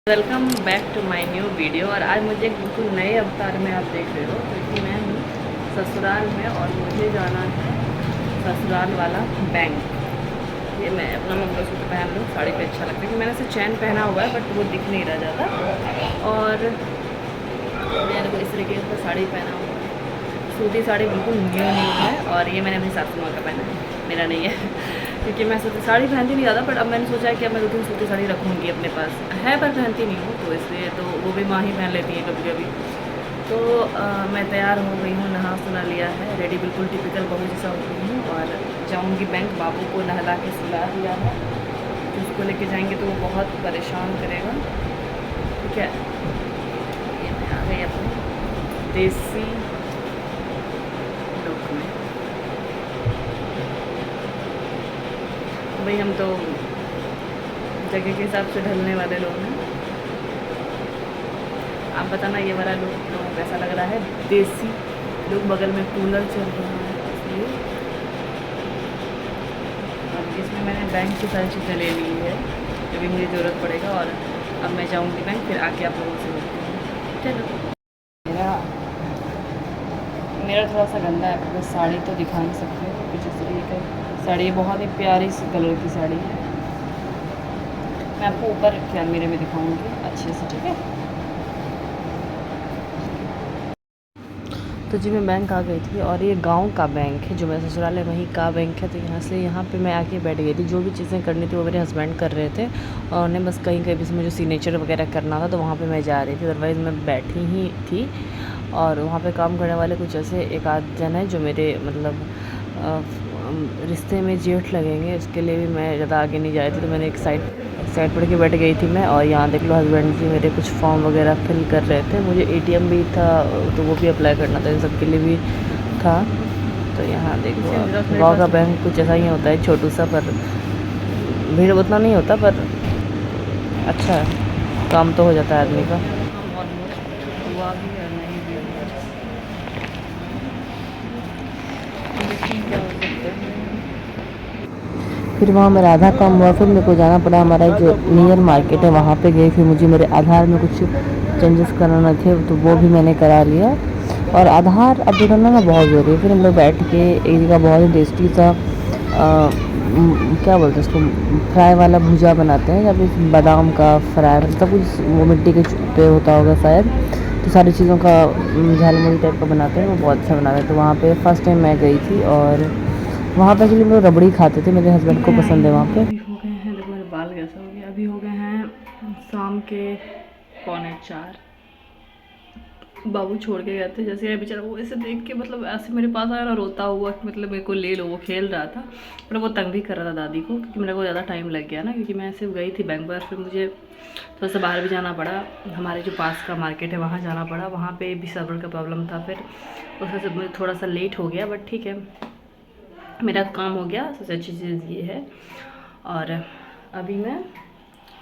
Welcome back to my new video. और आज मुझे एक बिल्कुल नए अवतार में आप देख रहे हो, क्योंकि मैं हूँ ससुराल में और मुझे जाना है ससुराल वाला बैंक। ये मैं अपना मंगलसूत्र पहन लूँ, साड़ी पे अच्छा लगता है कि मैंने इसे चैन पहना हुआ है बट वो दिख नहीं रहा ज़्यादा। और मैंने को इस तरीके का साड़ी पहना हुआ है, सूती साड़ी बिल्कुल न्यू है। और ये मैंने अपनी सासू माँ का पहना है, मेरा नहीं है क्योंकि मैं सूती साड़ी पहनती नहीं ज़्यादा, बट अब मैंने सोचा है कि अब मैं 2-3 सूती साड़ी रखूँगी अपने पास है, पर पहनती नहीं हूँ तो इसलिए तो वो भी माँ ही पहन लेती है कभी कभी। तो मैं तैयार हो गई हूँ, नहा सुना लिया है, रेडी बिल्कुल टिपिकल बहू जैसा हो गई हूँ। और जाऊँगी बैंक, बाबू को नहला के सुला दिया है, तो उसको लेके जाएंगे तो वो बहुत परेशान करेगा। ठीक है, ये मैं आ गई अपने देसी लुक में। भाई हम तो जगह के हिसाब से ढलने वाले लोग हैं। आप बताना ये वाला लुक तो कैसा लग रहा है, देसी लुक। बगल में कूलर चल रहा है इसलिए। और इसमें मैंने बैंक की सारी चीज़ें ले ली है जो भी मुझे ज़रूरत पड़ेगा। और अब मैं जाऊँगी बैंक, फिर आके आप लोगों से मिलती हूँ। चलो, मेरा मेरा थोड़ा सा गंदा है, बस साड़ी तो दिखा नहीं सकते कुछ इस तरीके का साड़ी। बहुत ही प्यारी सी कलर की साड़ी है, मैं आपको ऊपर कैमरे में दिखाऊंगी अच्छे से, ठीक है। तो जी मैं बैंक आ गई थी, और ये गांव का बैंक है, जो मेरा ससुराल है वहीं का बैंक है। तो यहाँ पे मैं आके बैठ गई थी। जो भी चीज़ें करनी थी वो मेरे हस्बैंड कर रहे थे, और उन्हें बस कहीं कहीं भी मुझे सिग्नेचर वगैरह करना था तो वहाँ पे मैं जा रही थी, अदरवाइज़ मैं बैठी ही थी। और वहाँ पे काम करने वाले कुछ ऐसे एक आध जन है जो मेरे मतलब रिश्ते में जेठ लगेंगे, उसके लिए भी मैं ज़्यादा आगे नहीं जा रही थी। तो मैंने एक साइड पढ़ के बैठ गई थी मैं। और यहाँ देख लो हस्बैंड जी मेरे कुछ फॉर्म वगैरह फिल कर रहे थे। मुझे एटीएम भी था तो वो भी अप्लाई करना था, इन सब के लिए भी था। तो यहाँ देखो गाँव का बैंक कुछ ऐसा ही होता है, छोटू सा, पर भीड़ उतना नहीं होता, पर अच्छा है, काम तो हो जाता है आदमी का। फिर वहाँ मेरा आधा काम हुआ, फिर मेरे को जाना पड़ा हमारा जो नियर मार्केट है वहाँ पे गई। फिर मुझे मेरे आधार में कुछ चेंजेस कराना थे तो वो भी मैंने करा लिया। और आधार अपडेट करना ना बहुत ज़रूरी है। फिर हम लोग बैठ के एक जगह बहुत ही टेस्टी सा क्या बोलते हैं उसको, फ्राई वाला भुजा बनाते हैं, या फिर बादाम का फ्राई, मतलब कुछ वो मिट्टी के पे होता होगा शायद। तो सारी चीज़ों का झालमुड़ी टाइप का बनाते हैं, वो बहुत अच्छा बनाते हैं। तो वहाँ पे फर्स्ट टाइम मैं गई थी, और वहाँ पे एक्चुअली हम लोग रबड़ी खाते थे, मेरे हस्बैंड को पसंद है वहाँ पे। अभी हो गए हैं, देखो मेरे बाल कैसा हो गया, अभी हो गए हैं शाम के 3:45। बाबू छोड़ के गए थे, जैसे ये बेचारा वो ऐसे देख के मतलब ऐसे मेरे पास आया ना रोता हुआ कि मतलब मेरे को ले लो। वो खेल रहा था पर वो तंग भी कर रहा था दादी को, क्योंकि मेरे को ज़्यादा टाइम लग गया ना, क्योंकि मैं सिर्फ गई थी बैंक पर। फिर मुझे थोड़ा सा बाहर भी जाना पड़ा, हमारे जो पास का मार्केट है वहाँ जाना पड़ा, वहाँ पे भी सर्वर का प्रॉब्लम था। फिर उसमें से मुझे थोड़ा सा लेट हो गया, बट ठीक है, मेरा काम हो गया। सबसे अच्छी चीज़ ये है। और अभी मैं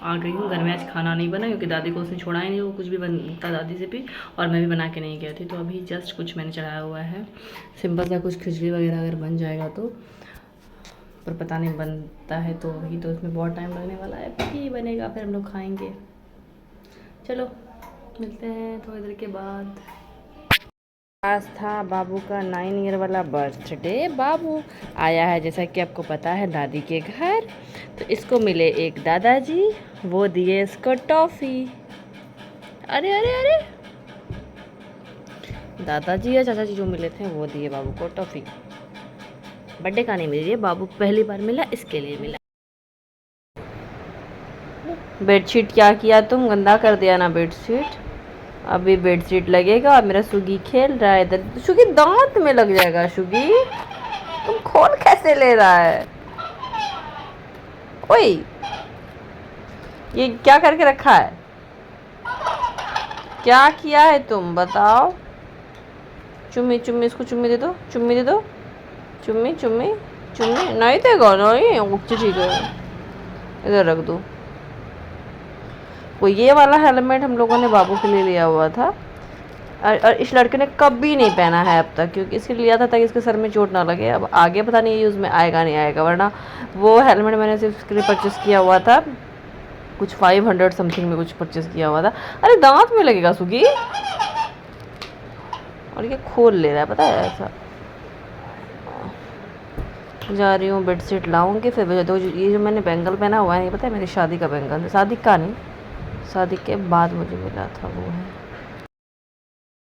आ गई हूँ घर में। आज खाना नहीं बना क्योंकि दादी को उसने छोड़ा ही नहीं, वो कुछ भी बनता दादी से भी, और मैं भी बना के नहीं गई थी। तो अभी जस्ट कुछ मैंने चढ़ाया हुआ है, सिंपल सा कुछ खिचड़ी वगैरह अगर बन जाएगा तो, पर पता नहीं बनता है तो वही, तो उसमें बहुत टाइम लगने वाला है। फिर बनेगा, फिर हम लोग खाएँगे। चलो मिलते हैं थोड़ी देर के बाद। आज था बाबू का 9 ईयर वाला बर्थडे। बाबू आया है जैसा कि आपको पता है दादी के घर, तो इसको मिले एक दादाजी, वो दिए इसको टॉफ़ी। अरे अरे अरे, दादाजी या चाचा जी जो मिले थे वो दिए बाबू को टॉफ़ी। बर्थडे का नहीं मिली है, बाबू पहली बार मिला, इसके लिए मिला। बेडशीट क्या किया तुम, गंदा कर दिया ना बेडशीट। अभी बेडशीट लगेगा। और मेरा सुगी खेल रहा है इधर, सुगी दांत में लग जाएगा। सुगी तुम खोल कैसे ले रहा है, ओए ये क्या करके रखा है, क्या किया है तुम बताओ। चुम्मी चुम्मी, इसको चुम्मी दे दो, चुम्मी दे दो, चुम्मी चुम्मी चुम्मी। नहीं देगा, नहीं उगती, ठीक है इधर रख दो। वो ये वाला हेलमेट हम लोगों ने बाबू के लिए लिया हुआ था, और इस लड़के ने कभी नहीं पहना है अब तक, क्योंकि इसके लिया था ताकि इसके सर में चोट ना लगे। अब आगे पता नहीं यूज़ में आएगा नहीं आएगा, वरना वो हेलमेट मैंने सिर्फ इसके लिए परचेस किया हुआ था कुछ 500 समथिंग में कुछ परचेज़ किया हुआ था। अरे दांत में लगेगा सुगी, और ये खोल ले रहा है, पता है ऐसा। जा रही हूँ बेडशीट लाऊंगी फिर वजह। तो ये जो मैंने बैंगल पहना हुआ है, ये पता है मेरी शादी का बैंगल है, शादी का नहीं, शादी के बाद मुझे मिला था वो है।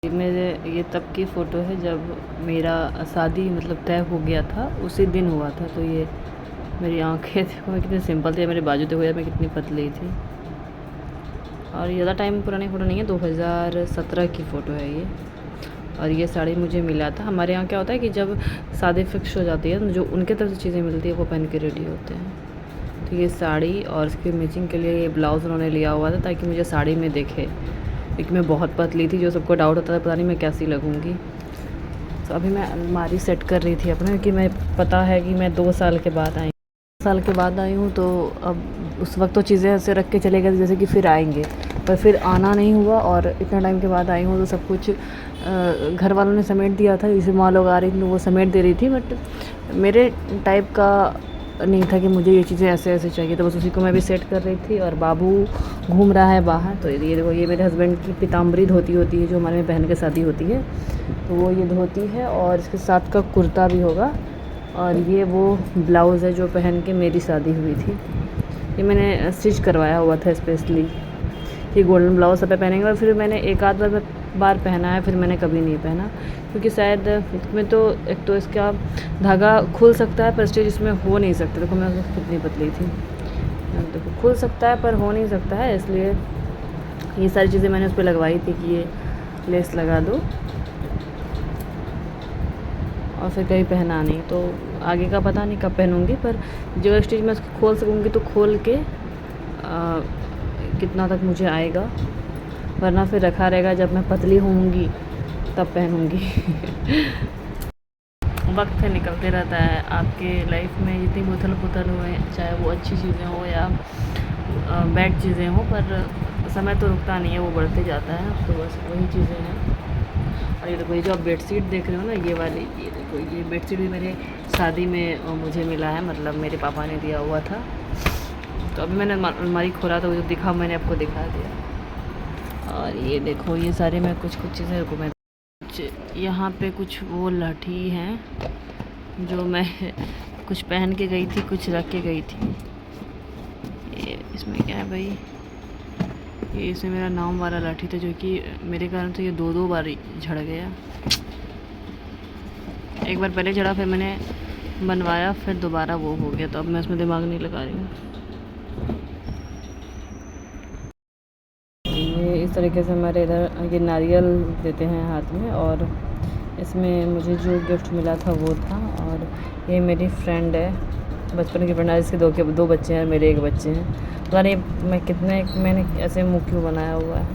मेरे ये तब की फ़ोटो है जब मेरा शादी मतलब तय हो गया था, उसी दिन हुआ था। तो ये मेरी आंखें देखो मैं कितनी सिंपल थी, मेरे बाजू देखो यार मैं कितनी पतली थी। और ज़्यादा टाइम पुरानी फ़ोटो नहीं है, 2017 की फ़ोटो है ये। और ये साड़ी मुझे मिला था। हमारे यहाँ क्या होता है कि जब शादी फिक्स हो जाती है, जो उनके तरफ से चीज़ें मिलती है वो पहन के रेडी होते हैं। तो ये साड़ी और इसके मैचिंग के लिए ये ब्लाउज़ उन्होंने लिया हुआ था ताकि मुझे साड़ी में दिखे, क्योंकि मैं बहुत पतली थी, जो सबको डाउट होता था पता नहीं मैं कैसी लगूँगी। तो अभी मैं अलमारी सेट कर रही थी अपना, क्योंकि मैं पता है कि मैं 2 साल के बाद आई हूँ। तो अब उस वक्त तो चीज़ें ऐसे रख के चले गए जैसे कि फिर आएंगे, पर फिर आना नहीं हुआ। और इतना टाइम के बाद आई हूँ तो सब कुछ घर वालों ने समेट दिया था। जैसे माँ लोग आ रही थी तो वो समेट दे रही थी, बट मेरे टाइप का नहीं था कि मुझे ये चीज़ें ऐसे ऐसे चाहिए। तो बस उसी को मैं भी सेट कर रही थी। और बाबू घूम रहा है बाहर। तो ये देखो, ये मेरे हस्बैंड की पीताम्बरी धोती होती है जो हमारे में बहन की शादी होती है, तो वो ये धोती है। और इसके साथ का कुर्ता भी होगा। और ये वो ब्लाउज़ है जो पहन के मेरी शादी हुई थी। ये मैंने स्टिच करवाया हुआ था स्पेशली, ये गोल्डन ब्लाउज सब पे पहनेंगे। और फिर मैंने एक आध बार पहना है, फिर मैंने कभी नहीं पहना, क्योंकि शायद इसमें तो एक तो इसका धागा खुल सकता है पर स्टिच इसमें हो नहीं सकता। देखो मैं कितनी पतली थी, देखो खुल सकता है पर हो नहीं सकता है, इसलिए ये सारी चीज़ें मैंने उस पर लगवाई थी कि ये लेस लगा दो, और फिर कभी पहना नहीं। तो आगे का पता नहीं कब पहनूंगी, पर जो स्टिच मैं उसको खोल सकूँगी तो खोल के कितना तक मुझे आएगा, वरना फिर रखा रहेगा, जब मैं पतली होंगी तब पहनूंगी। वक्त निकलते रहता है आपके लाइफ में, जितनी उथल पुथल हो, चाहे वो अच्छी चीज़ें हो या बैड चीज़ें हो, पर समय तो रुकता नहीं है, वो बढ़ते जाता है। तो बस वही चीज़ें हैं। और ये देखो, ये जो आप बेडशीट देख रहे हो ना, ये वाली, ये देखो, ये बेडशीट भी मेरे शादी में मुझे मिला है, मतलब मेरे पापा ने दिया हुआ था। तो अभी मैंने अलमारी खोला तो वो जो दिखा मैंने आपको दिखा दिया। और ये देखो, ये सारे मैं कुछ चीज़ें रुको, मैं यहाँ पे कुछ वो लाठी हैं जो मैं कुछ पहन के गई थी, कुछ रख के गई थी। ये इसमें क्या है भाई, ये इसमें मेरा नाम वाला लाठी था, जो कि मेरे कारण तो ये दो बार झड़ गया। एक बार पहले झड़ा, फिर मैंने बनवाया, फिर दोबारा वो हो गया, तो अब मैं इसमें दिमाग नहीं लगा रही हूँ। ये इस तरीके से हमारे इधर ये नारियल देते हैं हाथ में, और इसमें मुझे जो गिफ्ट मिला था वो था। और ये मेरी फ्रेंड है, बचपन की फ्रेंड है, इसके दो बच्चे हैं, मेरे एक बच्चे हैं। पता नहीं मैंने ऐसे मुँह क्यों बनाया हुआ है।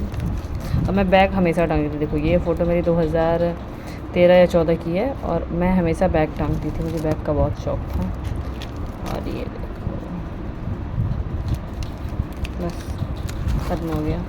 और मैं बैग हमेशा टांगती थी। देखो, ये फ़ोटो मेरी 2013 या 14 की है, और मैं हमेशा बैग टांगती थी, मुझे बैग का बहुत शौक़ था। और ये देखो, बस खत्म हो गया।